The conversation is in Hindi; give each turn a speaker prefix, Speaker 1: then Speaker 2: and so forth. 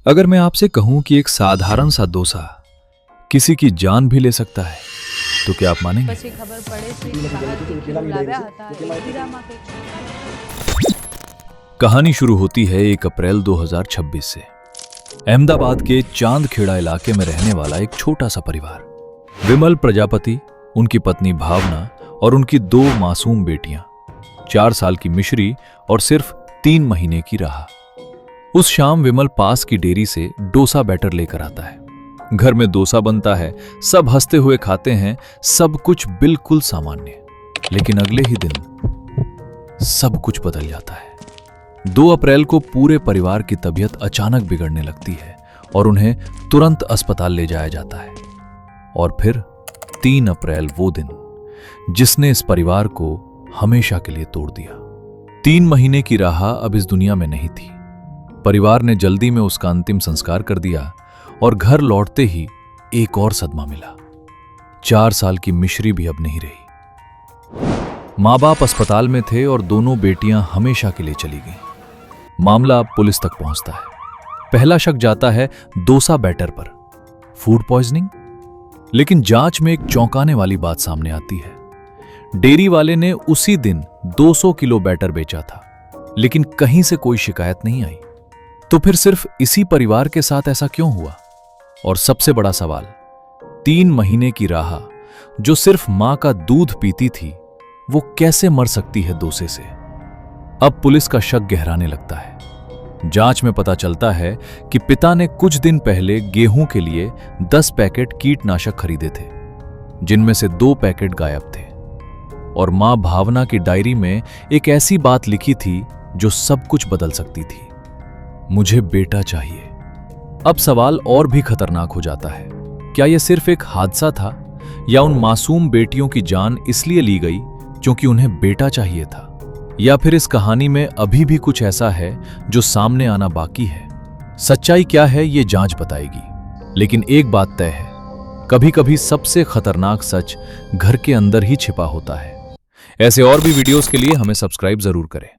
Speaker 1: अगर मैं आपसे कहूं कि एक साधारण सा डोसा किसी की जान भी ले सकता है तो क्या आप मानेंगे?
Speaker 2: પછી ખબર પડે છે કે બહારથી કેવું લાવ્યા હતા એ હીરામાં કંઈક
Speaker 1: कहानी शुरू होती है 1 अप्रैल 2026 से। अहमदाबाद के चांदखेड़ा इलाके में रहने वाला एक छोटा सा परिवार। विमल प्रजापति, उनकी पत्नी भावना और उनकी 2 मासूम बेटियां, 4 साल की मिश्री और सिर्फ 3 महीने की राहा। उस शाम विमल पास की डेयरी से डोसा बैटर लेकर आता है। घर में डोसा बनता है, सब हंसते हुए खाते हैं, सब कुछ बिल्कुल सामान्य। लेकिन अगले ही दिन सब कुछ बदल जाता है। 2 अप्रैल को पूरे परिवार की तबीयत अचानक बिगड़ने लगती है और उन्हें तुरंत अस्पताल ले जाया जाता है। और फिर 3 अप्रैल, वो दिन जिसने इस परिवार को हमेशा के लिए तोड़ दिया। 3 महीने की राह अब इस दुनिया में नहीं थी। परिवार ने जल्दी में उसका अंतिम संस्कार कर दिया और घर लौटते ही एक और सदमा मिला। 4 साल की मिश्री भी अब नहीं रही। मां बाप अस्पताल में थे और दोनों बेटियां हमेशा के लिए चली गईं। मामला अब पुलिस तक पहुंचता है। पहला शक जाता है डोसा बैटर पर, फूड पॉइजनिंग। लेकिन जांच में एक चौंकाने वाली बात सामने आती है। डेयरी वाले ने उसी दिन 200 किलो बैटर बेचा था, लेकिन कहीं से कोई शिकायत नहीं आई। तो फिर सिर्फ इसी परिवार के साथ ऐसा क्यों हुआ? और सबसे बड़ा सवाल, 3 महीने की राह जो सिर्फ मां का दूध पीती थी, वो कैसे मर सकती है डोसे से? अब पुलिस का शक गहराने लगता है। जांच में पता चलता है कि पिता ने कुछ दिन पहले गेहूं के लिए 10 पैकेट कीटनाशक खरीदे थे, जिनमें से 2 पैकेट गायब थे। और मां भावना की डायरी में एक ऐसी बात लिखी थी जो सब कुछ बदल सकती थी, मुझे बेटा चाहिए। अब सवाल और भी खतरनाक हो जाता है। क्या यह सिर्फ एक हादसा था, या उन मासूम बेटियों की जान इसलिए ली गई क्योंकि उन्हें बेटा चाहिए था? या फिर इस कहानी में अभी भी कुछ ऐसा है जो सामने आना बाकी है? सच्चाई क्या है ये जांच बताएगी। लेकिन एक बात तय है, कभी कभी सबसे खतरनाक सच घर के अंदर ही छिपा होता है। ऐसे और भी वीडियोस के लिए हमें सब्सक्राइब जरूर करें।